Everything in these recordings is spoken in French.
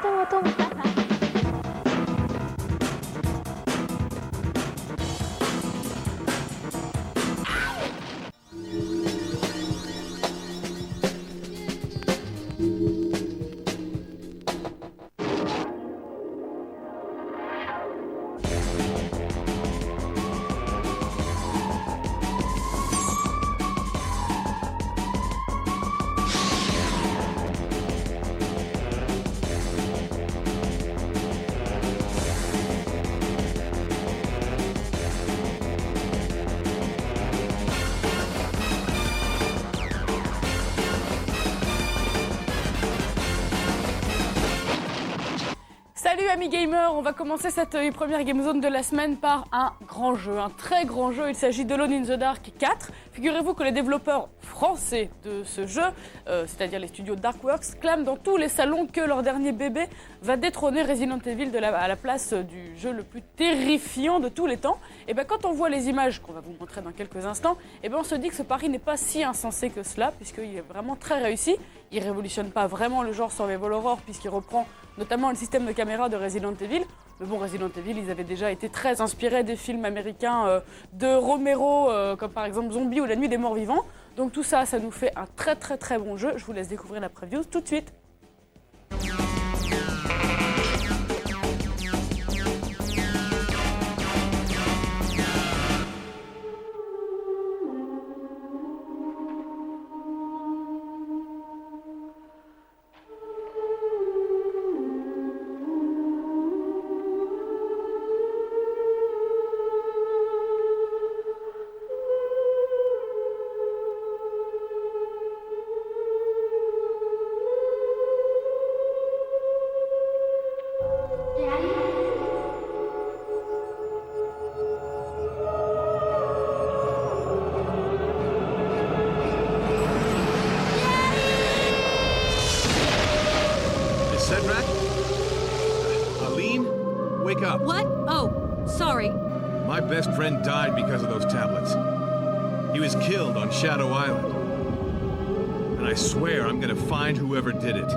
attends. Salut amis gamers, on va commencer cette première Game Zone de la semaine par un grand jeu, un très grand jeu. Il s'agit de Alone in the Dark 4. Figurez-vous que les développeurs français de ce jeu, c'est-à-dire les studios Darkworks, clament dans tous les salons que leur dernier bébé va détrôner Resident Evil à la place du jeu le plus terrifiant de tous les temps. Et bien quand on voit les images qu'on va vous montrer dans quelques instants, et ben on se dit que ce pari n'est pas si insensé que cela, puisqu'il est vraiment très réussi. Il révolutionne pas vraiment le genre survival horror, puisqu'il reprend notamment le système de caméra de Resident Evil. Mais bon, Resident Evil, ils avaient déjà été très inspirés des films américains de Romero, comme par exemple Zombie ou La Nuit des Morts Vivants. Donc tout ça, ça nous fait un très très très bon jeu. Je vous laisse découvrir la preview tout de suite. Cedric? Aline? Wake up. What? Oh, sorry. My best friend died because of those tablets. He was killed on Shadow Island. And I swear I'm gonna find whoever did it.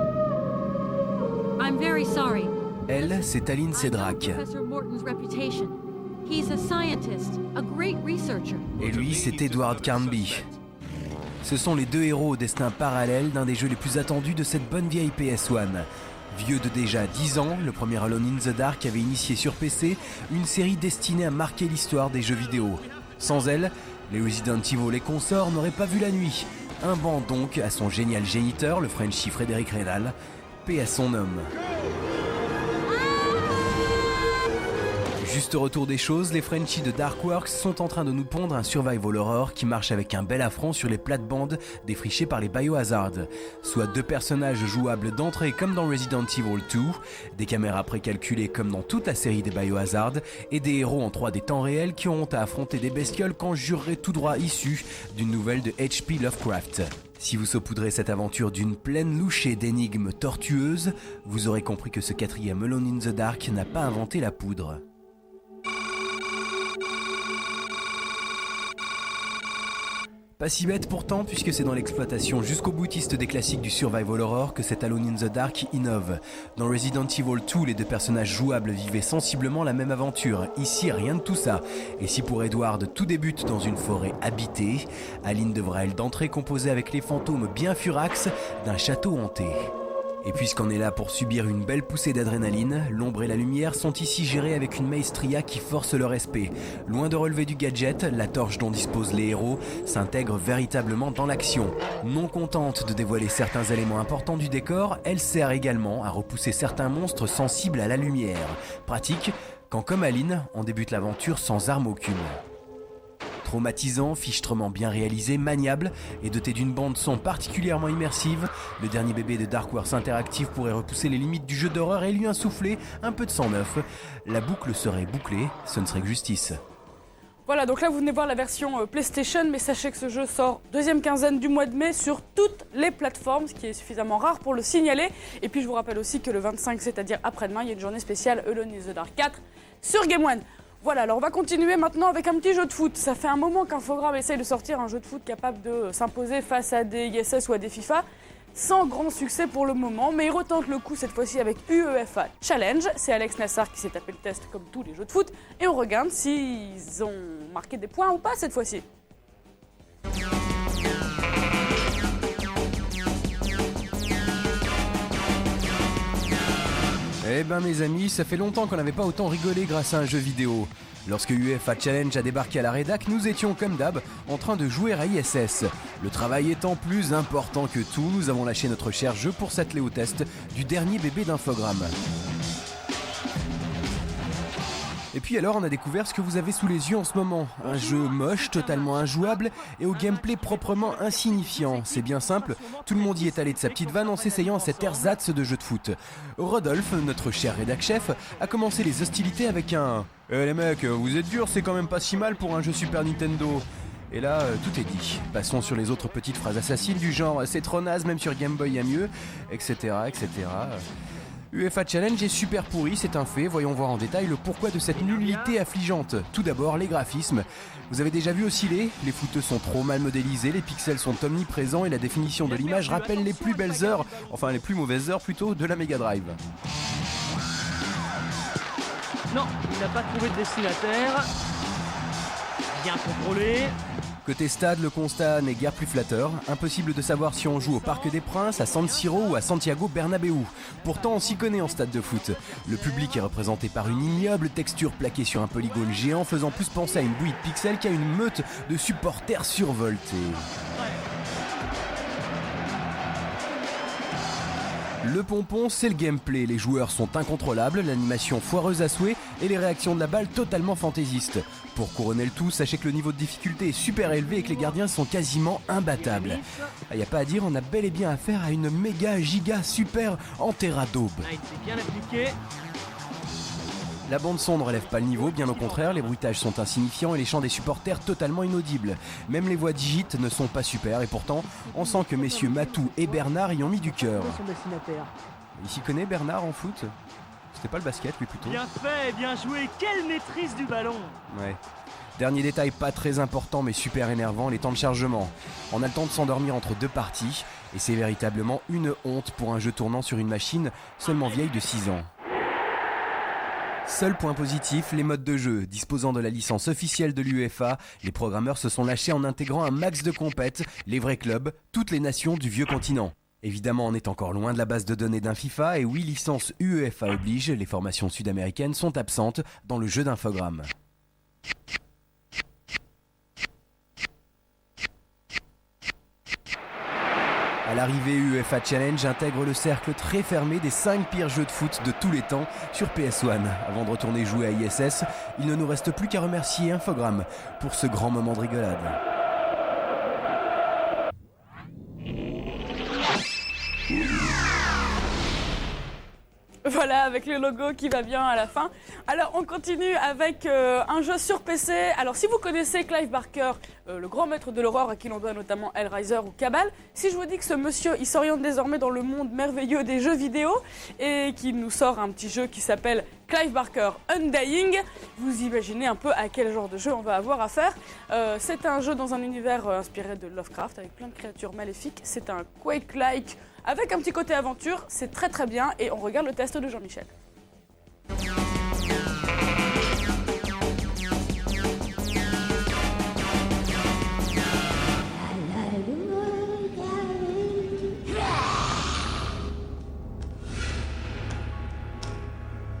I'm very sorry. Elle, c'est Aline Cedric. Professor Morton's reputation. He's a scientist, a great researcher. Et lui, c'est Edward Carnby. Ce sont les deux héros au destin parallèle d'un des jeux les plus attendus de cette bonne vieille PS1. Vieux de déjà 10 ans, le premier Alone in the Dark avait initié sur PC une série destinée à marquer l'histoire des jeux vidéo. Sans elle, les Resident Evil et consorts n'auraient pas vu la nuit. Un banc donc à son génial géniteur, le Frenchie Frédéric Reynal, paix à son homme. Juste au retour des choses, les Frenchies de Darkworks sont en train de nous pondre un survival horror qui marche avec un bel affront sur les plates-bandes défrichées par les Biohazard. Soit deux personnages jouables d'entrée comme dans Resident Evil 2, des caméras précalculées comme dans toute la série des Biohazard, et des héros en 3D temps réel qui auront à affronter des bestioles qu'on jurerait tout droit issues d'une nouvelle de H.P. Lovecraft. Si vous saupoudrez cette aventure d'une pleine louchée d'énigmes tortueuses, vous aurez compris que ce quatrième Alone in the Dark n'a pas inventé la poudre. Pas si bête pourtant, puisque c'est dans l'exploitation jusqu'au boutiste des classiques du survival horror que cet Alone in the Dark innove. Dans Resident Evil 2, les deux personnages jouables vivaient sensiblement la même aventure. Ici, rien de tout ça. Et si pour Edward, tout débute dans une forêt habitée, Aline devra elle d'entrée composer avec les fantômes bien furax d'un château hanté. Et puisqu'on est là pour subir une belle poussée d'adrénaline, l'ombre et la lumière sont ici gérées avec une maestria qui force le respect. Loin de relever du gadget, la torche dont disposent les héros s'intègre véritablement dans l'action. Non contente de dévoiler certains éléments importants du décor, elle sert également à repousser certains monstres sensibles à la lumière. Pratique quand, comme Aline, on débute l'aventure sans arme aucune. Traumatisant, fichtrement bien réalisé, maniable et doté d'une bande son particulièrement immersive, le dernier bébé de Darkworks Interactive pourrait repousser les limites du jeu d'horreur et lui insuffler un peu de sang neuf. La boucle serait bouclée, ce ne serait que justice. Voilà, donc là vous venez voir la version PlayStation, mais sachez que ce jeu sort deuxième quinzaine du mois de mai sur toutes les plateformes, ce qui est suffisamment rare pour le signaler. Et puis je vous rappelle aussi que le 25, c'est-à-dire après-demain, il y a une journée spéciale Alone in the Dark 4 sur Game One. Voilà, alors on va continuer maintenant avec un petit jeu de foot. Ça fait un moment qu'Infogrames essaye de sortir un jeu de foot capable de s'imposer face à des ISS ou à des FIFA. sans grand succès pour le moment, mais il retente le coup cette fois-ci avec UEFA Challenge. C'est Alex Nassar qui s'est tapé le test comme tous les jeux de foot, et on regarde s'ils ont marqué des points ou pas cette fois-ci. Eh ben mes amis, ça fait longtemps qu'on n'avait pas autant rigolé grâce à un jeu vidéo. Lorsque UEFA Challenge a débarqué à la rédac, nous étions comme d'hab en train de jouer à ISS. Le travail étant plus important que tout, nous avons lâché notre cher jeu pour s'atteler au test du dernier bébé d'Infogrames. Et puis alors on a découvert ce que vous avez sous les yeux en ce moment. Un jeu moche, totalement injouable et au gameplay proprement insignifiant. C'est bien simple, tout le monde y est allé de sa petite vanne en s'essayant à cet ersatz de jeu de foot. Rodolphe, notre cher rédac chef, a commencé les hostilités avec un « Eh les mecs, vous êtes durs, c'est quand même pas si mal pour un jeu Super Nintendo !» Et là, tout est dit. Passons sur les autres petites phrases assassines du genre « C'est trop naze, même sur Game Boy y a mieux », etc., etc. UEFA Challenge est super pourri, c'est un fait. Voyons voir en détail le pourquoi de cette nullité affligeante. Tout d'abord, les graphismes. Vous avez déjà vu osciller ? Les footeux sont trop mal modélisés, les pixels sont omniprésents et la définition de l'image rappelle les plus belles heures, enfin les plus mauvaises heures plutôt, de la Mega Drive. Non, il n'a pas trouvé de destinataire. Bien contrôlé. Côté stade, le constat n'est guère plus flatteur. Impossible de savoir si on joue au Parc des Princes, à San Siro ou à Santiago Bernabéu. Pourtant, on s'y connaît en stade de foot. Le public est représenté par une ignoble texture plaquée sur un polygone géant, faisant plus penser à une bouillie de pixels qu'à une meute de supporters survoltés. Le pompon, c'est le gameplay. Les joueurs sont incontrôlables, l'animation foireuse à souhait et les réactions de la balle totalement fantaisistes. Pour couronner le tout, sachez que le niveau de difficulté est super élevé et que les gardiens sont quasiment imbattables. Y a pas à dire, on a bel et bien affaire à une méga giga super enterra daube. Il s'est bien appliqué. La bande son ne relève pas le niveau, bien au contraire, les bruitages sont insignifiants et les chants des supporters totalement inaudibles. Même les voix digites ne sont pas super et pourtant, on sent que messieurs Matou et Bernard y ont mis du cœur. Il s'y connaît Bernard en foot ? C'était pas le basket lui plutôt ? Bien fait, bien joué, quelle maîtrise du ballon. Ouais. Dernier détail pas très important mais super énervant, les temps de chargement. On a le temps de s'endormir entre deux parties et c'est véritablement une honte pour un jeu tournant sur une machine seulement vieille de 6 ans. Seul point positif, les modes de jeu. Disposant de la licence officielle de l'UEFA, les programmeurs se sont lâchés en intégrant un max de compètes, les vrais clubs, toutes les nations du vieux continent. Évidemment, on est encore loin de la base de données d'un FIFA et oui, licence UEFA oblige, les formations sud-américaines sont absentes dans le jeu d'Infogrames. À l'arrivée, UEFA Challenge intègre le cercle très fermé des 5 pires jeux de foot de tous les temps sur PS1. Avant de retourner jouer à ISS, il ne nous reste plus qu'à remercier Infogrames pour ce grand moment de rigolade. Voilà, avec le logo qui va bien à la fin. Alors, on continue avec un jeu sur PC. Alors, si vous connaissez Clive Barker, le grand maître de l'horreur à qui l'on doit notamment Hellraiser ou Cabal, si je vous dis que ce monsieur, il s'oriente désormais dans le monde merveilleux des jeux vidéo et qu'il nous sort un petit jeu qui s'appelle Clive Barker Undying, vous imaginez un peu à quel genre de jeu on va avoir affaire. C'est un jeu dans un univers inspiré de Lovecraft avec plein de créatures maléfiques. C'est un Quake-like avec un petit côté aventure, c'est très très bien et on regarde le test de Jean-Michel.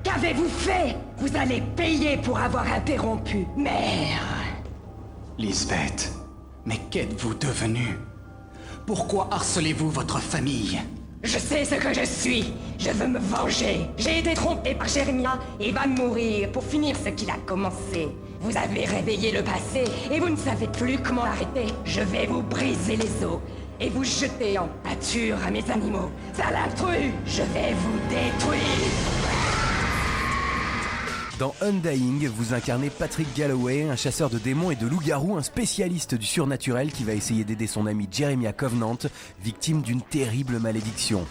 Qu'avez-vous fait ? Vous allez payer pour avoir interrompu, mère. Lisbeth, mais qu'êtes-vous devenue ? Pourquoi harcelez-vous votre famille ? Je sais ce que je suis. Je veux me venger. J'ai été trompé par Jeremiah et va mourir pour finir ce qu'il a commencé. Vous avez réveillé le passé et vous ne savez plus comment l'arrêter. Je vais vous briser les os et vous jeter en pâture à mes animaux. Sale intrus, je vais vous détruire. Dans Undying, vous incarnez Patrick Galloway, un chasseur de démons et de loups-garous, un spécialiste du surnaturel qui va essayer d'aider son ami Jeremiah Covenant, victime d'une terrible malédiction.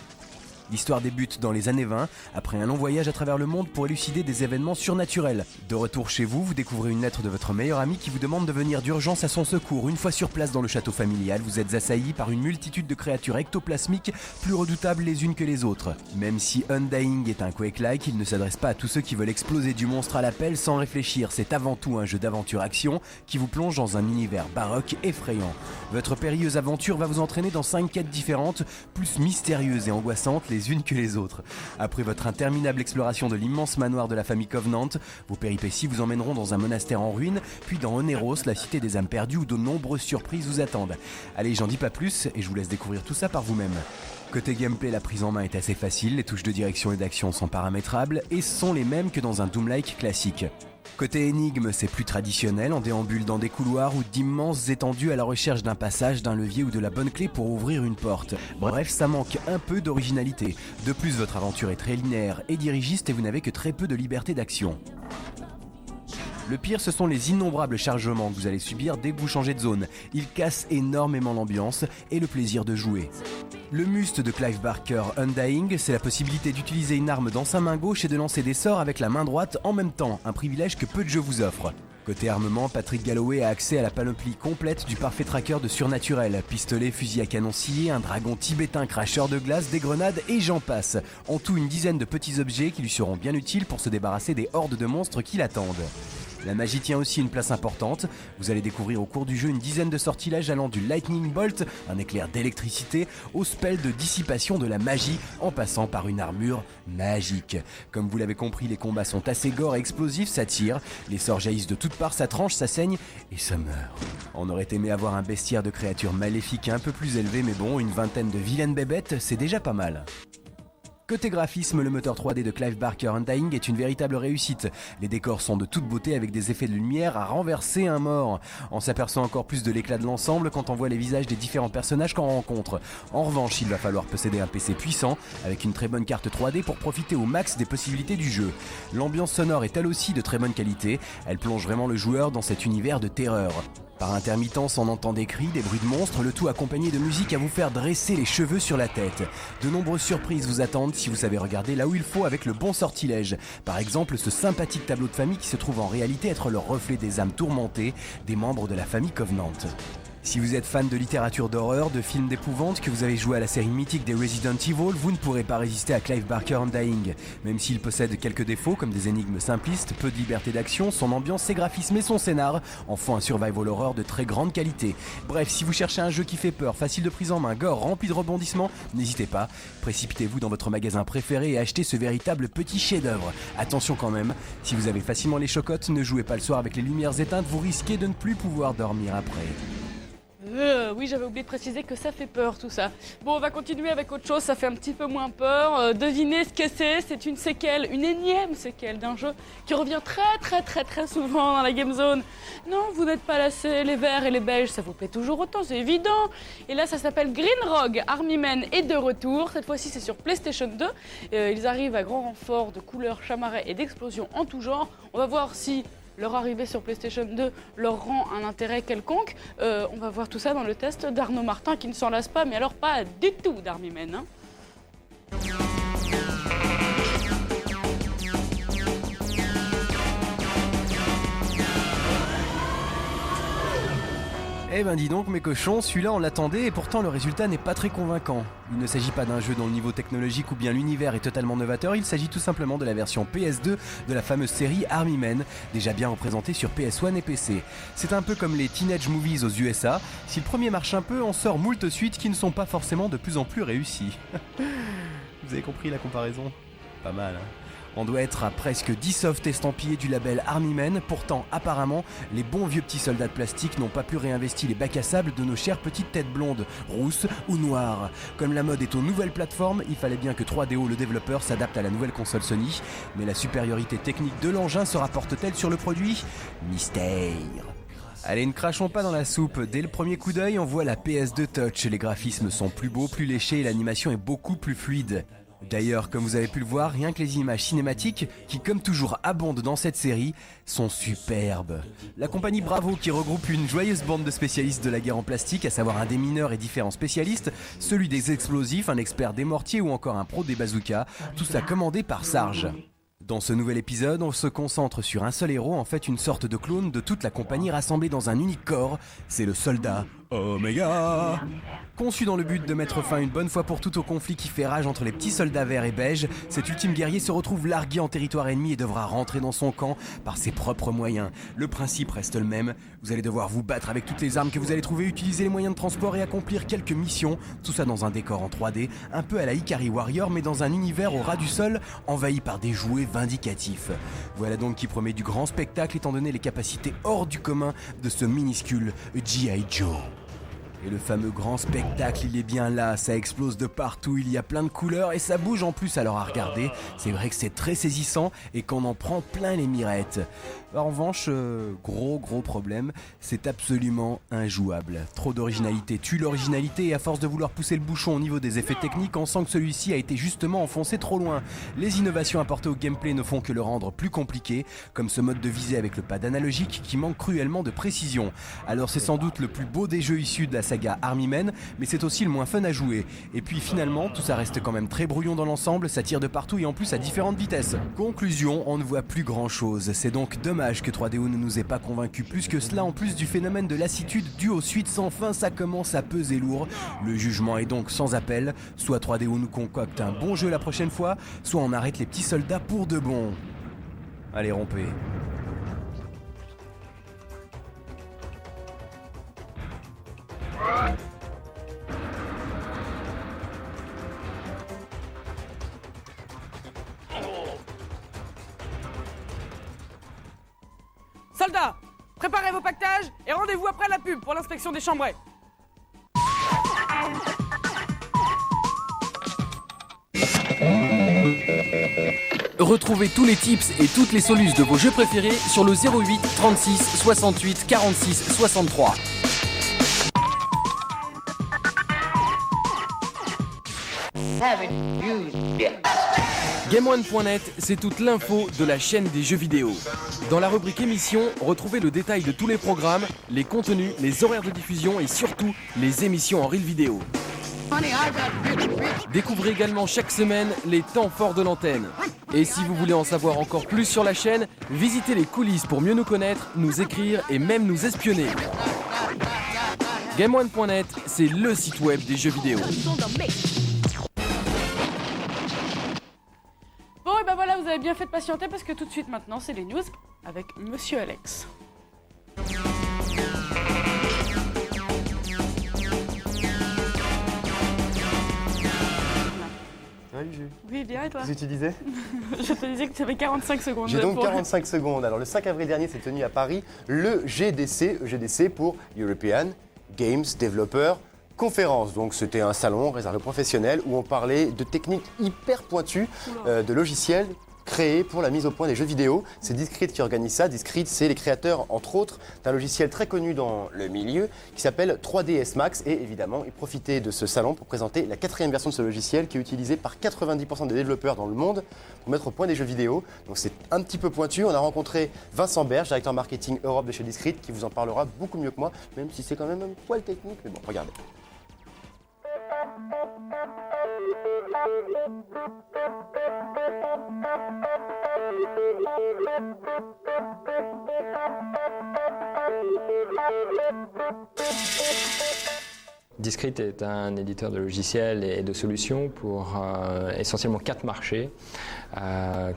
L'histoire débute dans les années 20, après un long voyage à travers le monde pour élucider des événements surnaturels. De retour chez vous, vous découvrez une lettre de votre meilleur ami qui vous demande de venir d'urgence à son secours. Une fois sur place dans le château familial, vous êtes assailli par une multitude de créatures ectoplasmiques plus redoutables les unes que les autres. Même si Undying est un Quake-like, il ne s'adresse pas à tous ceux qui veulent exploser du monstre à la pelle sans réfléchir. C'est avant tout un jeu d'aventure-action qui vous plonge dans un univers baroque effrayant. Votre périlleuse aventure va vous entraîner dans 5 quêtes différentes, plus mystérieuses et angoissantes les unes que les autres. Après votre interminable exploration de l'immense manoir de la famille Covenant, vos péripéties vous emmèneront dans un monastère en ruine, puis dans Oneros, la cité des âmes perdues où de nombreuses surprises vous attendent. Allez, j'en dis pas plus et je vous laisse découvrir tout ça par vous-même. Côté gameplay, la prise en main est assez facile, les touches de direction et d'action sont paramétrables et sont les mêmes que dans un Doom-like classique. Côté énigme, c'est plus traditionnel, on déambule dans des couloirs ou d'immenses étendues à la recherche d'un passage, d'un levier ou de la bonne clé pour ouvrir une porte. Bref, ça manque un peu d'originalité. De plus, votre aventure est très linéaire et dirigiste et vous n'avez que très peu de liberté d'action. Le pire, ce sont les innombrables chargements que vous allez subir dès que vous changez de zone. Ils cassent énormément l'ambiance et le plaisir de jouer. Le must de Clive Barker Undying, c'est la possibilité d'utiliser une arme dans sa main gauche et de lancer des sorts avec la main droite en même temps, un privilège que peu de jeux vous offrent. Côté armement, Patrick Galloway a accès à la panoplie complète du parfait tracker de surnaturel. Pistolet, fusil à canon scié, un dragon tibétain cracheur de glace, des grenades et j'en passe. En tout, une dizaine de petits objets qui lui seront bien utiles pour se débarrasser des hordes de monstres qui l'attendent. La magie tient aussi une place importante. Vous allez découvrir au cours du jeu une dizaine de sortilèges allant du Lightning Bolt, un éclair d'électricité, au spell de dissipation de la magie, en passant par une armure magique. Comme vous l'avez compris, les combats sont assez gore et explosifs, ça tire, les sorts jaillissent de toutes parts, ça tranche, ça saigne et ça meurt. On aurait aimé avoir un bestiaire de créatures maléfiques un peu plus élevé, mais bon, une vingtaine de vilaines bébêtes, c'est déjà pas mal. Côté graphisme, le moteur 3D de Clive Barker Undying est une véritable réussite. Les décors sont de toute beauté avec des effets de lumière à renverser un mort. On s'aperçoit encore plus de l'éclat de l'ensemble quand on voit les visages des différents personnages qu'on rencontre. En revanche, il va falloir posséder un PC puissant avec une très bonne carte 3D pour profiter au max des possibilités du jeu. L'ambiance sonore est elle aussi de très bonne qualité. Elle plonge vraiment le joueur dans cet univers de terreur. Par intermittence, on entend des cris, des bruits de monstres, le tout accompagné de musique à vous faire dresser les cheveux sur la tête. De nombreuses surprises vous attendent si vous savez regarder là où il faut avec le bon sortilège. Par exemple, ce sympathique tableau de famille qui se trouve en réalité être le reflet des âmes tourmentées des membres de la famille Covenant. Si vous êtes fan de littérature d'horreur, de films d'épouvante, que vous avez joué à la série mythique des Resident Evil, vous ne pourrez pas résister à Clive Barker Undying. Même s'il possède quelques défauts comme des énigmes simplistes, peu de liberté d'action, son ambiance, ses graphismes et son scénar en font un survival horror de très grande qualité. Bref, si vous cherchez un jeu qui fait peur, facile de prise en main, gore, rempli de rebondissements, n'hésitez pas, précipitez-vous dans votre magasin préféré et achetez ce véritable petit chef-d'œuvre. Attention quand même, si vous avez facilement les chocottes, ne jouez pas le soir avec les lumières éteintes, vous risquez de ne plus pouvoir dormir après. Oui, j'avais oublié de préciser que ça fait peur tout ça. Bon, on va continuer avec autre chose, ça fait un petit peu moins peur. Devinez ce que c'est une séquelle, une énième séquelle d'un jeu qui revient très souvent dans la Game Zone. Non, vous n'êtes pas lassés, les verts et les beiges, ça vous plaît toujours autant, c'est évident. Et là, ça s'appelle Green Rogue, Army Men est de retour. Cette fois-ci, c'est sur PlayStation 2. Ils arrivent à grand renfort de couleurs, chamarrés et d'explosions en tout genre. On va voir si leur arrivée sur PlayStation 2 leur rend un intérêt quelconque. On va voir tout ça dans le test d'Arnaud Martin qui ne s'en lasse pas, mais alors pas du tout d'Army Men. Hein. Eh ben dis donc mes cochons, celui-là on l'attendait et pourtant le résultat n'est pas très convaincant. Il ne s'agit pas d'un jeu dont le niveau technologique ou bien l'univers est totalement novateur, il s'agit tout simplement de la version PS2 de la fameuse série Army Men, déjà bien représentée sur PS1 et PC. C'est un peu comme les Teenage Movies aux USA, si le premier marche un peu, on sort moult suites qui ne sont pas forcément de plus en plus réussies. Vous avez compris la comparaison ? Pas mal, hein ? On doit être à presque 10 softs estampillés du label Army Men, pourtant apparemment, les bons vieux petits soldats de plastique n'ont pas pu réinvestir les bacs à sable de nos chères petites têtes blondes, rousses ou noires. Comme la mode est aux nouvelles plateformes, il fallait bien que 3DO le développeur s'adapte à la nouvelle console Sony, mais la supériorité technique de l'engin se rapporte-t-elle sur le produit ? Mystère. Allez, ne crachons pas dans la soupe, dès le premier coup d'œil on voit la PS2 Touch, les graphismes sont plus beaux, plus léchés et l'animation est beaucoup plus fluide. D'ailleurs, comme vous avez pu le voir, rien que les images cinématiques, qui comme toujours abondent dans cette série, sont superbes. La compagnie Bravo, qui regroupe une joyeuse bande de spécialistes de la guerre en plastique, à savoir un démineur et différents spécialistes, celui des explosifs, un expert des mortiers ou encore un pro des bazookas, tout ça commandé par Sarge. Dans ce nouvel épisode, on se concentre sur un seul héros, en fait une sorte de clone de toute la compagnie rassemblée dans un unique corps, c'est le soldat Omega. Conçu dans le but de mettre fin une bonne fois pour toutes au conflit qui fait rage entre les petits soldats verts et beiges, cet ultime guerrier se retrouve largué en territoire ennemi et devra rentrer dans son camp par ses propres moyens. Le principe reste le même, vous allez devoir vous battre avec toutes les armes que vous allez trouver, utiliser les moyens de transport et accomplir quelques missions, tout ça dans un décor en 3D, un peu à la Ikari Warrior mais dans un univers au ras du sol, envahi par des jouets vindicatifs. Voilà donc qui promet du grand spectacle étant donné les capacités hors du commun de ce minuscule G.I. Joe. Et le fameux grand spectacle, il est bien là, ça explose de partout, il y a plein de couleurs et ça bouge en plus alors à regarder. C'est vrai que c'est très saisissant et qu'on en prend plein les mirettes. En revanche, gros problème, c'est absolument injouable. Trop d'originalité tue l'originalité et à force de vouloir pousser le bouchon au niveau des effets techniques, on sent que celui-ci a été justement enfoncé trop loin. Les innovations apportées au gameplay ne font que le rendre plus compliqué, comme ce mode de visée avec le pad analogique qui manque cruellement de précision. Alors c'est sans doute le plus beau des jeux issus de la saga Army Men, mais c'est aussi le moins fun à jouer. Et puis finalement, tout ça reste quand même très brouillon dans l'ensemble, ça tire de partout et en plus à différentes vitesses. Conclusion, on ne voit plus grand chose, c'est donc dommage que 3DO ne nous ait pas convaincus plus que cela. En plus du phénomène de lassitude dû aux suites sans fin, ça commence à peser lourd. Le jugement est donc sans appel, soit 3DO nous concocte un bon jeu la prochaine fois, soit on arrête les petits soldats pour de bon. Allez, rompez. Soldats, préparez vos pactages et rendez-vous après la pub pour l'inspection des chambrées. Retrouvez tous les tips et toutes les solutions de vos jeux préférés sur le 08 36 68 46 63. GameOne.net, c'est toute l'info de la chaîne des jeux vidéo. Dans la rubrique émissions, retrouvez le détail de tous les programmes, les contenus, les horaires de diffusion et surtout les émissions en reel vidéo. Découvrez également chaque semaine les temps forts de l'antenne. Et si vous voulez en savoir encore plus sur la chaîne, visitez les coulisses pour mieux nous connaître, nous écrire et même nous espionner. GameOne.net, c'est le site web des jeux vidéo. Bon, et ben voilà, vous avez bien fait de patienter parce que tout de suite maintenant, c'est les news avec Monsieur Alex. Salut Jules. Oui, bien, et toi? Qu'est-ce que tu disais? Je te disais que tu avais 45 secondes. J'ai donc 45 secondes. Alors le 5 avril dernier s'est tenu à Paris le GDC pour European Games Developer Conference. Donc c'était un salon réservé aux professionnels où on parlait de techniques hyper pointues, de logiciels créés pour la mise au point des jeux vidéo. C'est Discrete qui organise ça. Discrete, c'est les créateurs, entre autres, d'un logiciel très connu dans le milieu qui s'appelle 3ds Max. Et évidemment, ils profitaient de ce salon pour présenter la 4e version de ce logiciel qui est utilisé par 90% des développeurs dans le monde pour mettre au point des jeux vidéo. Donc c'est un petit peu pointu. On a rencontré Vincent Berge, directeur marketing Europe de chez Discrete, qui vous en parlera beaucoup mieux que moi, même si c'est quand même un poil technique. Mais bon, regardez. Discrete est un éditeur de logiciels et de solutions pour essentiellement 4 marchés,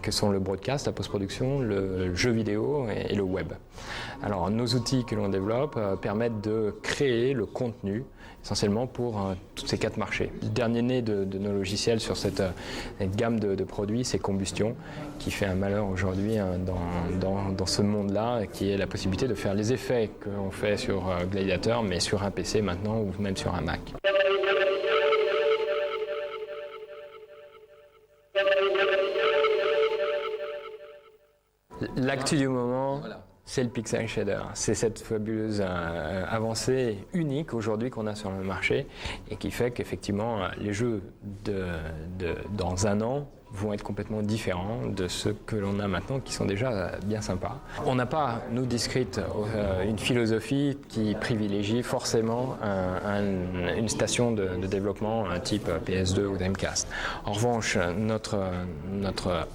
que sont le broadcast, la post-production, le jeu vidéo et le web. Alors nos outils que l'on développe permettent de créer le contenu essentiellement pour tous ces 4 marchés. Le dernier né de nos logiciels sur cette gamme de produits, c'est Combustion, qui fait un malheur aujourd'hui dans ce monde-là, qui est la possibilité de faire les effets qu'on fait sur Gladiator, mais sur un PC maintenant ou même sur un Mac. L'actu du moment, c'est le pixel shader. C'est cette fabuleuse avancée unique aujourd'hui qu'on a sur le marché et qui fait qu'effectivement les jeux dans un an vont être complètement différents de ceux que l'on a maintenant, qui sont déjà bien sympas. On n'a pas, nous, Discrete, une philosophie qui privilégie forcément une station de développement type PS2 ou Dreamcast. En revanche, notre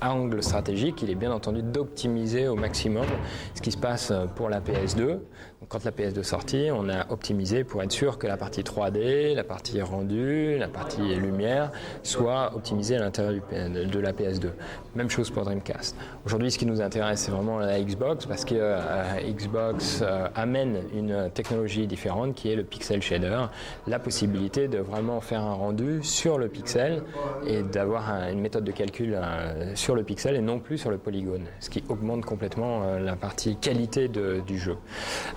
angle stratégique, il est bien entendu d'optimiser au maximum ce qui se passe pour la PS2. Quand la PS2 est sortie, on a optimisé pour être sûr que la partie 3D, la partie rendu, la partie lumière soit optimisée à l'intérieur de la PS2. Même chose pour Dreamcast. Aujourd'hui, ce qui nous intéresse, c'est vraiment la Xbox parce que Xbox amène une technologie différente qui est le pixel shader, la possibilité de vraiment faire un rendu sur le pixel et d'avoir une méthode de calcul sur le pixel et non plus sur le polygone, ce qui augmente complètement la partie qualité du jeu.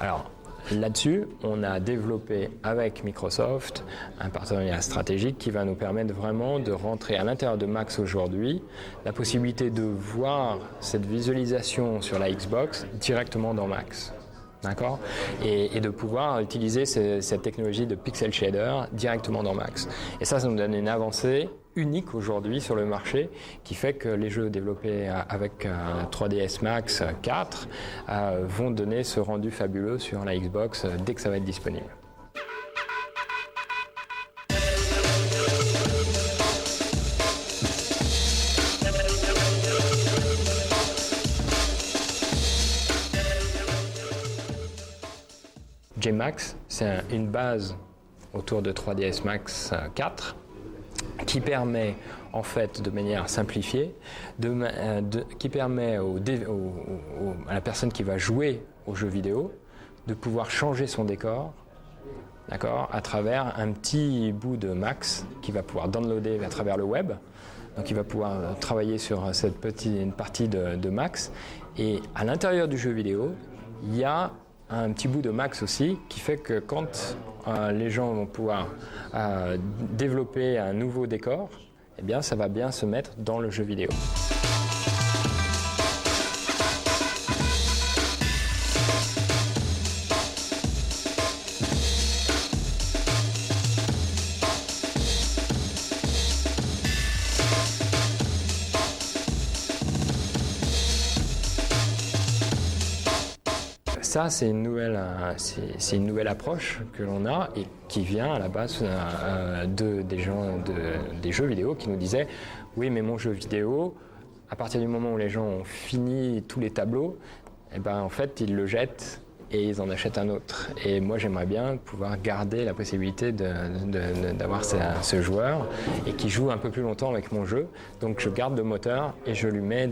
Alors, là-dessus, on a développé avec Microsoft un partenariat stratégique qui va nous permettre vraiment de rentrer à l'intérieur de Max aujourd'hui, la possibilité de voir cette visualisation sur la Xbox directement dans Max. D'accord ? Et de pouvoir utiliser cette technologie de pixel shader directement dans Max. Et ça nous donne une avancée unique aujourd'hui sur le marché qui fait que les jeux développés avec 3ds Max 4 vont donner ce rendu fabuleux sur la Xbox dès que ça va être disponible. GMax, c'est une base autour de 3ds Max 4 qui permet en fait de manière simplifiée, qui permet à la personne qui va jouer aux jeux vidéo de pouvoir changer son décor, d'accord, à travers un petit bout de Max qu'il va pouvoir downloader à travers le web. Donc il va pouvoir travailler sur une partie de Max et à l'intérieur du jeu vidéo, il y a un petit bout de Max aussi qui fait que quand les gens vont pouvoir développer un nouveau décor, eh bien ça va bien se mettre dans le jeu vidéo. Ça, c'est une nouvelle approche que l'on a et qui vient à la base des jeux vidéo qui nous disaient « Oui, mais mon jeu vidéo, à partir du moment où les gens ont fini tous les tableaux, eh ben, en fait, ils le jettent et ils en achètent un autre. Et moi, j'aimerais bien pouvoir garder la possibilité d'avoir ce joueur et qui joue un peu plus longtemps avec mon jeu. Donc, je garde le moteur et je lui mets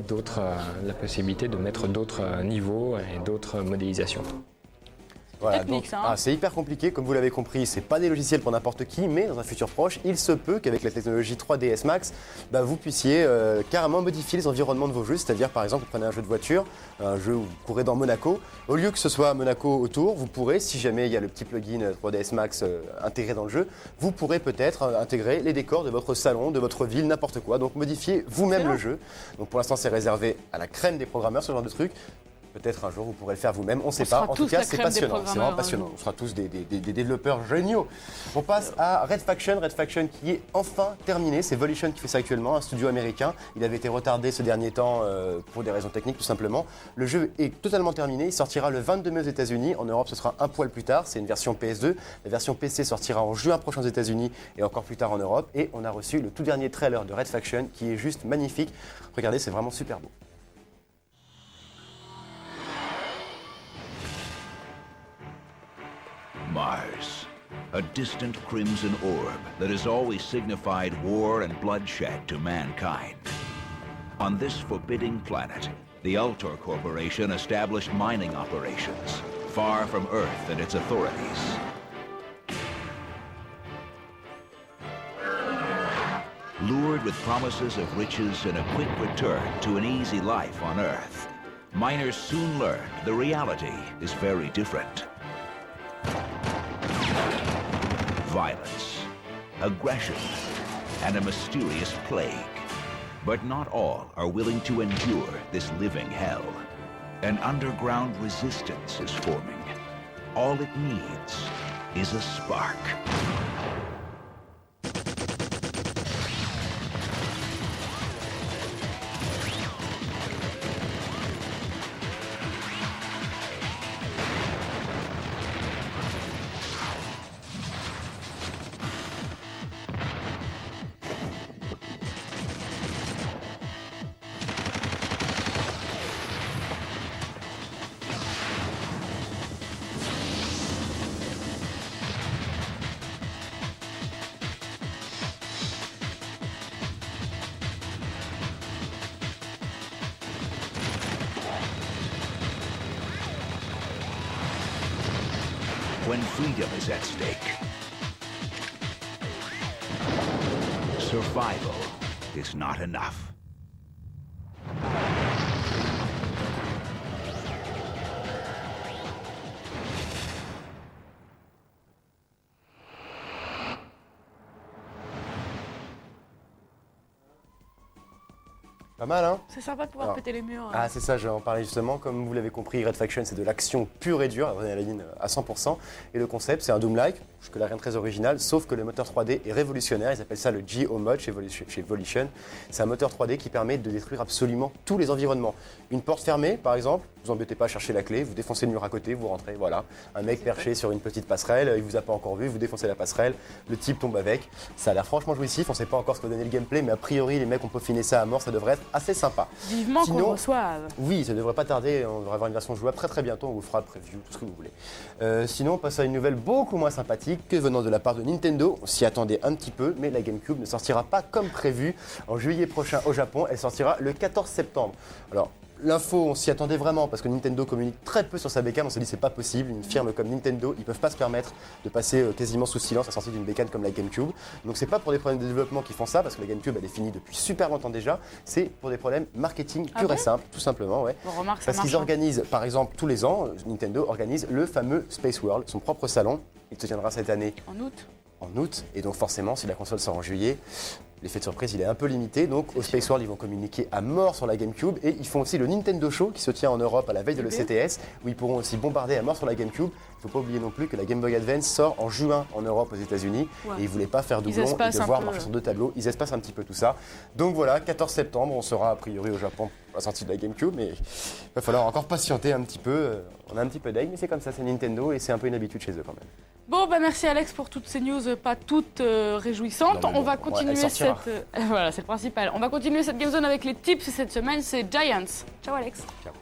la possibilité de mettre d'autres niveaux et d'autres modélisations. Voilà, donc, c'est hyper compliqué, comme vous l'avez compris, c'est pas des logiciels pour n'importe qui, mais dans un futur proche, il se peut qu'avec la technologie 3ds Max, vous puissiez carrément modifier les environnements de vos jeux, c'est-à-dire par exemple, vous prenez un jeu de voiture, un jeu où vous courez dans Monaco, au lieu que ce soit Monaco autour, vous pourrez, si jamais il y a le petit plugin 3ds Max intégré dans le jeu, vous pourrez peut-être intégrer les décors de votre salon, de votre ville, n'importe quoi, donc modifier vous-même le jeu. Donc pour l'instant, c'est réservé à la crème des programmeurs, ce genre de truc. Peut-être un jour vous pourrez le faire vous-même, on ne sait pas. En tout cas, c'est passionnant, c'est vraiment passionnant. On sera tous des développeurs géniaux. On passe à Red Faction qui est enfin terminé. C'est Volition qui fait ça actuellement, un studio américain. Il avait été retardé ce dernier temps pour des raisons techniques tout simplement. Le jeu est totalement terminé, il sortira le 22 mai aux États-Unis. En Europe, ce sera un poil plus tard, c'est une version PS2. La version PC sortira en juin prochain aux États-Unis et encore plus tard en Europe. Et on a reçu le tout dernier trailer de Red Faction qui est juste magnifique. Regardez, c'est vraiment super beau. Mars, a distant crimson orb that has always signified war and bloodshed to mankind. On this forbidding planet, the Ultor Corporation established mining operations, far from Earth and its authorities. Lured with promises of riches and a quick return to an easy life on Earth, miners soon learned the reality is very different. Violence, aggression, and a mysterious plague. But not all are willing to endure this living hell. An underground resistance is forming. All it needs is a spark. When freedom is at stake, survival is not enough. Pas mal, hein? C'est sympa de pouvoir péter les murs. Ah, c'est ça, je vais en parler justement. Comme vous l'avez compris, Red Faction, c'est de l'action pure et dure, adrénaline à 100%. Et le concept, c'est un Doom-like, jusque-là rien de très original, sauf que le moteur 3D est révolutionnaire. Ils appellent ça le GO-Mode chez Volition. C'est un moteur 3D qui permet de détruire absolument tous les environnements. Une porte fermée, par exemple, vous embêtez pas à chercher la clé, vous défoncez le mur à côté, vous rentrez, voilà. Un mec perché sur une petite passerelle, il vous a pas encore vu, vous défoncez la passerelle, le type tombe avec. Ça a l'air franchement jouissif, on sait pas encore ce que va donner le gameplay, mais a priori, les mecs ont peaufiné ça à mort, ça devrait être assez sympa. Vivement qu'on reçoive. Oui, ça devrait pas tarder, on devrait avoir une version jouable très bientôt, on vous fera le preview, tout ce que vous voulez. Sinon, on passe à une nouvelle beaucoup moins sympathique que venant de la part de Nintendo. On s'y attendait un petit peu, mais la GameCube ne sortira pas comme prévu en juillet prochain au Japon, elle sortira le 14 septembre. Alors, l'info, on s'y attendait vraiment parce que Nintendo communique très peu sur sa bécane. On s'est dit c'est pas possible. Une firme comme Nintendo, ils peuvent pas se permettre de passer quasiment sous silence la sortie d'une bécane comme la GameCube. Donc c'est pas pour des problèmes de développement qu'ils font ça parce que la GameCube elle est finie depuis super longtemps déjà. C'est pour des problèmes marketing pur et simple, tout simplement. Ouais. On remarque, parce qu'ils organisent, par exemple, tous les ans, Nintendo organise le fameux Space World, son propre salon. Il se tiendra cette année. En août. Et donc forcément, si la console sort en juillet, l'effet de surprise, il est un peu limité. Donc au Space World, ils vont communiquer à mort sur la GameCube. Et ils font aussi le Nintendo Show qui se tient en Europe à la veille de l'ECTS, où ils pourront aussi bombarder à mort sur la GameCube. Il ne faut pas oublier non plus que la Game Boy Advance sort en juin en Europe aux États-Unis. Et ils ne voulaient pas faire doublon et devoir marcher sur deux tableaux. Ils espacent un petit peu tout ça. Donc voilà, 14 septembre, on sera a priori au Japon à la sortie de la GameCube. Mais il va falloir encore patienter un petit peu. On a un petit peu d'aigle, mais c'est comme ça, c'est Nintendo et c'est un peu une habitude chez eux quand même. Bon, bah merci Alex pour toutes ces news pas toutes réjouissantes. On va continuer cette... voilà, c'est le principal. On va continuer cette Game Zone avec les tips cette semaine, c'est Giants. Ciao Alex. Ciao.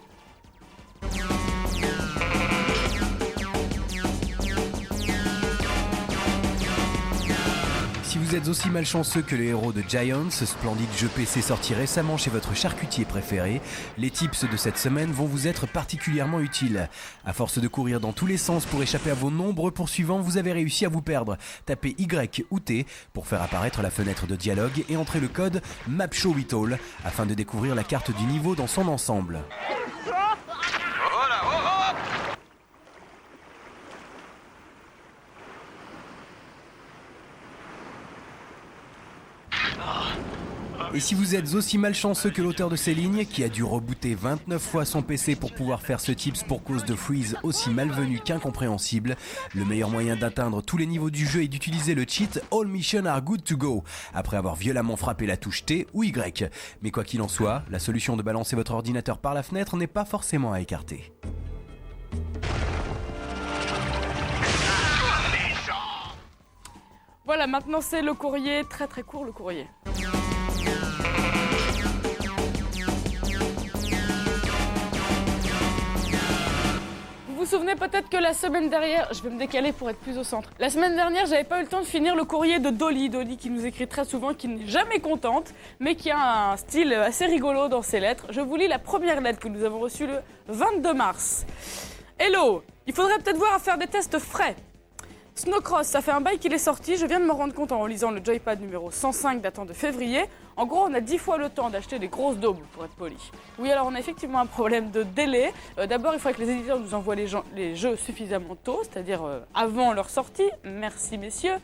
Si vous êtes aussi malchanceux que les héros de Giants, ce splendide jeu PC sorti récemment chez votre charcutier préféré, les tips de cette semaine vont vous être particulièrement utiles. À force de courir dans tous les sens pour échapper à vos nombreux poursuivants, vous avez réussi à vous perdre. Tapez Y ou T pour faire apparaître la fenêtre de dialogue et entrez le code MAPSHOWITALL afin de découvrir la carte du niveau dans son ensemble. Et si vous êtes aussi malchanceux que l'auteur de ces lignes, qui a dû rebooter 29 fois son PC pour pouvoir faire ce tips pour cause de freeze aussi malvenu qu'incompréhensible, le meilleur moyen d'atteindre tous les niveaux du jeu est d'utiliser le cheat All Missions are good to go, après avoir violemment frappé la touche T ou Y. Mais quoi qu'il en soit, la solution de balancer votre ordinateur par la fenêtre n'est pas forcément à écarter. Voilà, maintenant c'est le courrier, très très court le courrier. Vous vous souvenez peut-être que la semaine dernière, je vais me décaler pour être plus au centre. La semaine dernière, j'avais pas eu le temps de finir le courrier de Dolly. Dolly qui nous écrit très souvent, qui n'est jamais contente, mais qui a un style assez rigolo dans ses lettres. Je vous lis la première lettre que nous avons reçue le 22 mars. Hello, il faudrait peut-être voir à faire des tests frais. Snowcross, ça fait un bail qu'il est sorti, je viens de me rendre compte en lisant le Joypad numéro 105 datant de février. En gros, on a 10 fois le temps d'acheter des grosses doubles, pour être poli. Oui, alors on a effectivement un problème de délai. D'abord, il faudrait que les éditeurs nous envoient les jeux suffisamment tôt, c'est-à-dire avant leur sortie. Merci, messieurs.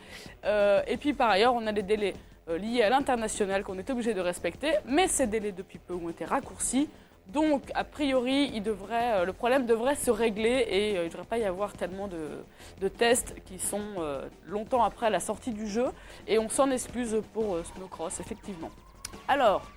Et puis, par ailleurs, on a des délais liés à l'international qu'on est obligé de respecter. Mais ces délais, depuis peu, ont été raccourcis. Donc, a priori, le problème devrait se régler et il ne devrait pas y avoir tellement de tests qui sont longtemps après la sortie du jeu. Et on s'en excuse pour Snowcross, effectivement. Alors,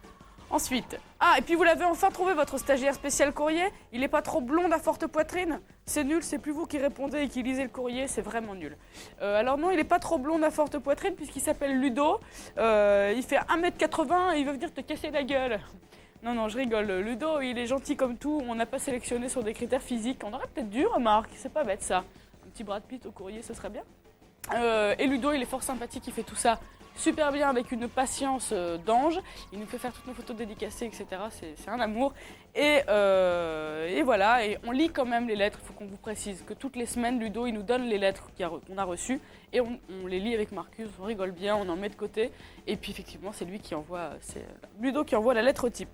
ensuite... Ah, et puis vous l'avez enfin trouvé, votre stagiaire spécial courrier. Il n'est pas trop blond à forte poitrine? C'est nul, c'est plus vous qui répondez et qui lisez le courrier, c'est vraiment nul. Alors non, il n'est pas trop blond à forte poitrine puisqu'il s'appelle Ludo. Il fait 1m80 et il veut venir te casser la gueule. Non, je rigole. Ludo, il est gentil comme tout. On n'a pas sélectionné sur des critères physiques. On aurait peut-être dû, remarque. C'est pas bête, ça. Un petit Brad Pitt au courrier, ce serait bien. Et Ludo, il est fort sympathique. Il fait tout ça super bien avec une patience d'ange. Il nous fait faire toutes nos photos dédicacées, etc. C'est un amour. Et voilà. Et on lit quand même les lettres. Il faut qu'on vous précise que toutes les semaines, Ludo, il nous donne les lettres qu'on a reçues. Et on les lit avec Marcus. On rigole bien. On en met de côté. Et puis, effectivement, c'est lui qui envoie... C'est Ludo qui envoie la lettre type.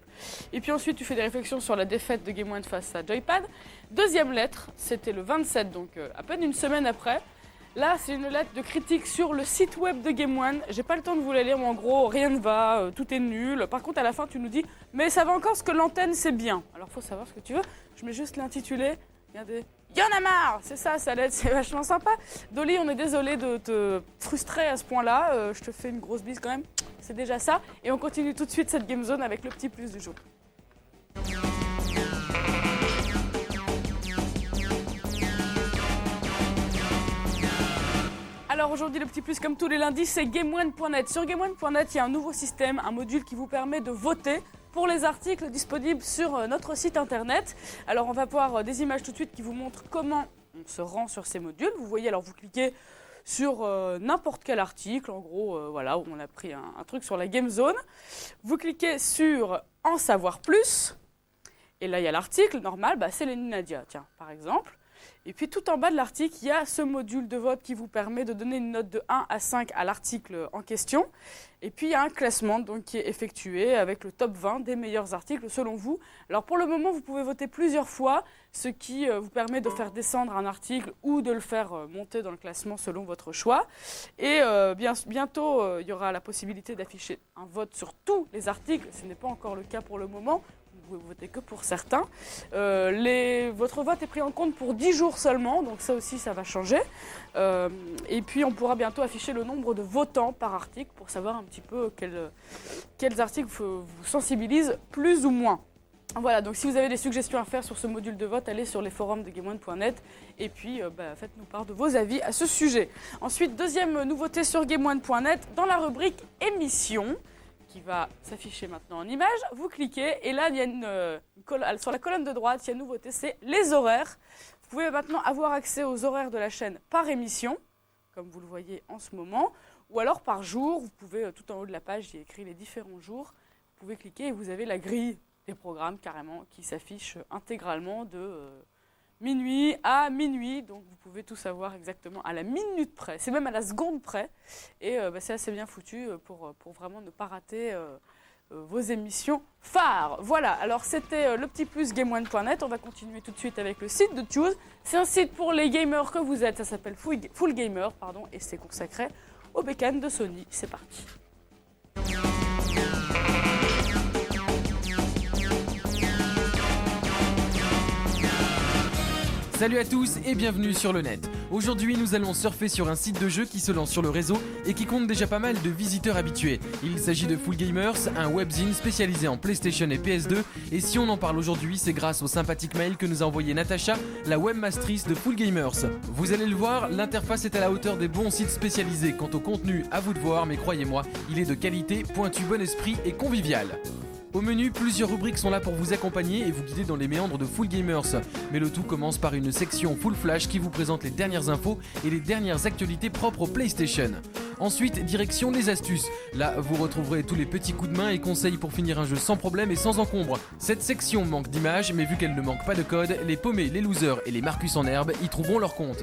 Et puis ensuite, tu fais des réflexions sur la défaite de Game One face à Joypad. Deuxième lettre, c'était le 27, donc à peine une semaine après. Là, c'est une lettre de critique sur le site web de Game One. J'ai pas le temps de vous la lire, mais en gros, rien ne va, tout est nul. Par contre, à la fin, tu nous dis « Mais ça va encore, ce que l'antenne, c'est bien ». Alors, faut savoir ce que tu veux. Je mets juste l'intitulé. Regardez. Y'en a marre! C'est ça, sa lettre, c'est vachement sympa. Dolly, on est désolé de te frustrer à ce point-là. Je te fais une grosse bise quand même. C'est déjà ça. Et on continue tout de suite cette Game Zone avec le petit plus du jour. Alors aujourd'hui, le petit plus comme tous les lundis, c'est GameOne.net. Sur GameOne.net, il y a un nouveau système, un module qui vous permet de voter pour les articles disponibles sur notre site internet. Alors on va voir des images tout de suite qui vous montrent comment on se rend sur ces modules. Vous voyez, alors vous cliquez sur n'importe quel article, en gros, voilà, où on a pris un truc sur la Game Zone. Vous cliquez sur En savoir plus, et là il y a l'article normal, c'est Lenny Nadia, tiens, par exemple. Et puis tout en bas de l'article, il y a ce module de vote qui vous permet de donner une note de 1 à 5 à l'article en question. Et puis il y a un classement donc, qui est effectué avec le top 20 des meilleurs articles selon vous. Alors pour le moment, vous pouvez voter plusieurs fois, ce qui vous permet de faire descendre un article ou de le faire monter dans le classement selon votre choix. Et bientôt, il y aura la possibilité d'afficher un vote sur tous les articles. Ce n'est pas encore le cas pour le moment. Vous pouvez voter que pour certains. Votre vote est pris en compte pour 10 jours seulement, donc ça aussi, ça va changer. Et puis, on pourra bientôt afficher le nombre de votants par article pour savoir un petit peu quels articles vous sensibilisent plus ou moins. Voilà, donc si vous avez des suggestions à faire sur ce module de vote, allez sur les forums de GameOne.net et puis faites-nous part de vos avis à ce sujet. Ensuite, deuxième nouveauté sur GameOne.net, dans la rubrique émissions, qui va s'afficher maintenant en image, vous cliquez et là il y a sur la colonne de droite, il y a une nouveauté, c'est les horaires. Vous pouvez maintenant avoir accès aux horaires de la chaîne par émission, comme vous le voyez en ce moment, ou alors par jour. Vous pouvez, tout en haut de la page, il y a écrit les différents jours, vous pouvez cliquer et vous avez la grille des programmes carrément qui s'affiche intégralement de minuit à minuit, donc vous pouvez tout savoir exactement à la minute près, c'est même à la seconde près, et c'est assez bien foutu pour vraiment ne pas rater vos émissions phares. Voilà, alors c'était le petit plus GameOne.net, on va continuer tout de suite avec le site de Choose. C'est un site pour les gamers que vous êtes, ça s'appelle Full Gamer, et c'est consacré aux bécanes de Sony. C'est parti. Salut à tous et bienvenue sur le net. Aujourd'hui, nous allons surfer sur un site de jeu qui se lance sur le réseau et qui compte déjà pas mal de visiteurs habitués. Il s'agit de Full Gamers, un webzine spécialisé en PlayStation et PS2. Et si on en parle aujourd'hui, c'est grâce au sympathique mail que nous a envoyé Natacha, la webmastrice de Full Gamers. Vous allez le voir, l'interface est à la hauteur des bons sites spécialisés. Quant au contenu, à vous de voir, mais croyez-moi, il est de qualité, pointu, bon esprit et convivial. Au menu, plusieurs rubriques sont là pour vous accompagner et vous guider dans les méandres de Full Gamers. Mais le tout commence par une section Full Flash qui vous présente les dernières infos et les dernières actualités propres au PlayStation. Ensuite, direction les astuces. Là, vous retrouverez tous les petits coups de main et conseils pour finir un jeu sans problème et sans encombre. Cette section manque d'images, mais vu qu'elle ne manque pas de code, les paumés, les losers et les Marcus en herbe y trouveront leur compte.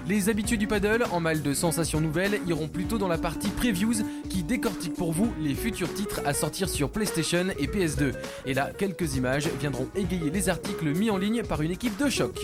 Les habitués du paddle, en mal de sensations nouvelles, iront plutôt dans la partie Previews qui décortique pour vous les futurs titres à sortir sur PlayStation et PS2. Et là, quelques images viendront égayer les articles mis en ligne par une équipe de choc.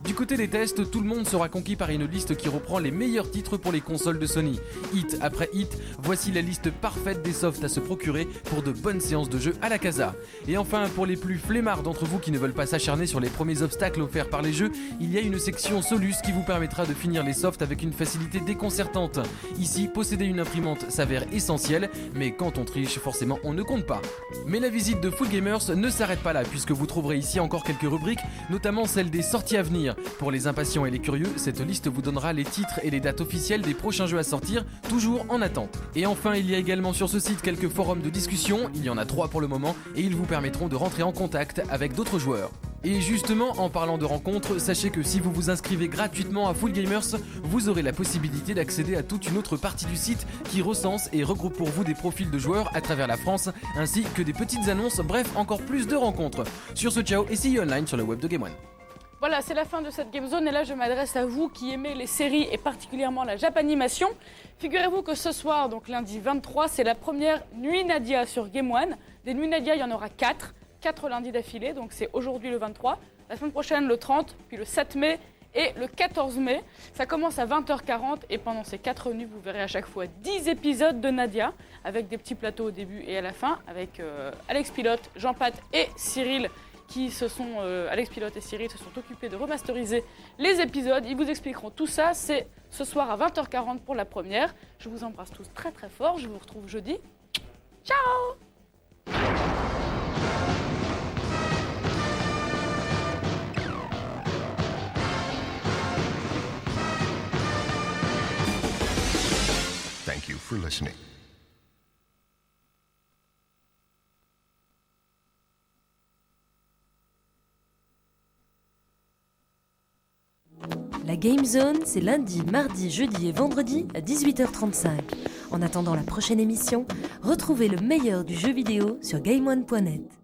Du côté des tests, tout le monde sera conquis par une liste qui reprend les meilleurs titres pour les consoles de Sony. Hit après hit, voici la liste parfaite des softs à se procurer pour de bonnes séances de jeu à la casa. Et enfin, pour les plus flemmards d'entre vous qui ne veulent pas s'acharner sur les premiers obstacles offerts par les jeux, il y a une section Solus qui vous permettra de finir les softs avec une facilité déconcertante. Ici, posséder une imprimante s'avère essentiel, mais quand on triche, forcément on ne compte pas. Mais la visite de Full Gamers ne s'arrête pas là, puisque vous trouverez ici encore quelques rubriques, notamment celle des sorties à venir. Pour les impatients et les curieux, cette liste vous donnera les titres et les dates officielles des prochains jeux à sortir, toujours en attente. Et enfin, il y a également sur ce site quelques forums de discussion, il y en a 3 pour le moment, et ils vous permettront de rentrer en contact avec d'autres joueurs. Et justement, en parlant de rencontres, sachez que si vous vous inscrivez gratuitement à Full Gamers, vous aurez la possibilité d'accéder à toute une autre partie du site qui recense et regroupe pour vous des profils de joueurs à travers la France, ainsi que des petites annonces, bref, encore plus de rencontres. Sur ce, ciao et see you online sur le web de Game One. Voilà, c'est la fin de cette Game Zone et là je m'adresse à vous qui aimez les séries et particulièrement la Japanimation. Figurez-vous que ce soir, donc lundi 23, c'est la première Nuit Nadia sur Game One. Des Nuits Nadia, il y en aura 4 lundis d'affilée, donc c'est aujourd'hui le 23, la semaine prochaine le 30, puis le 7 mai et le 14 mai. Ça commence à 20h40 et pendant ces 4 nuits, vous verrez à chaque fois 10 épisodes de Nadia avec des petits plateaux au début et à la fin avec Alex Pilote, Jean-Pat et Cyril Alex Pilote et Cyril se sont occupés de remasteriser les épisodes. Ils vous expliqueront tout ça. C'est ce soir à 20h40 pour la première. Je vous embrasse tous très très fort. Je vous retrouve jeudi. Ciao! Thank you for listening. La Game Zone, c'est lundi, mardi, jeudi et vendredi à 18h35. En attendant la prochaine émission, retrouvez le meilleur du jeu vidéo sur GameOne.net.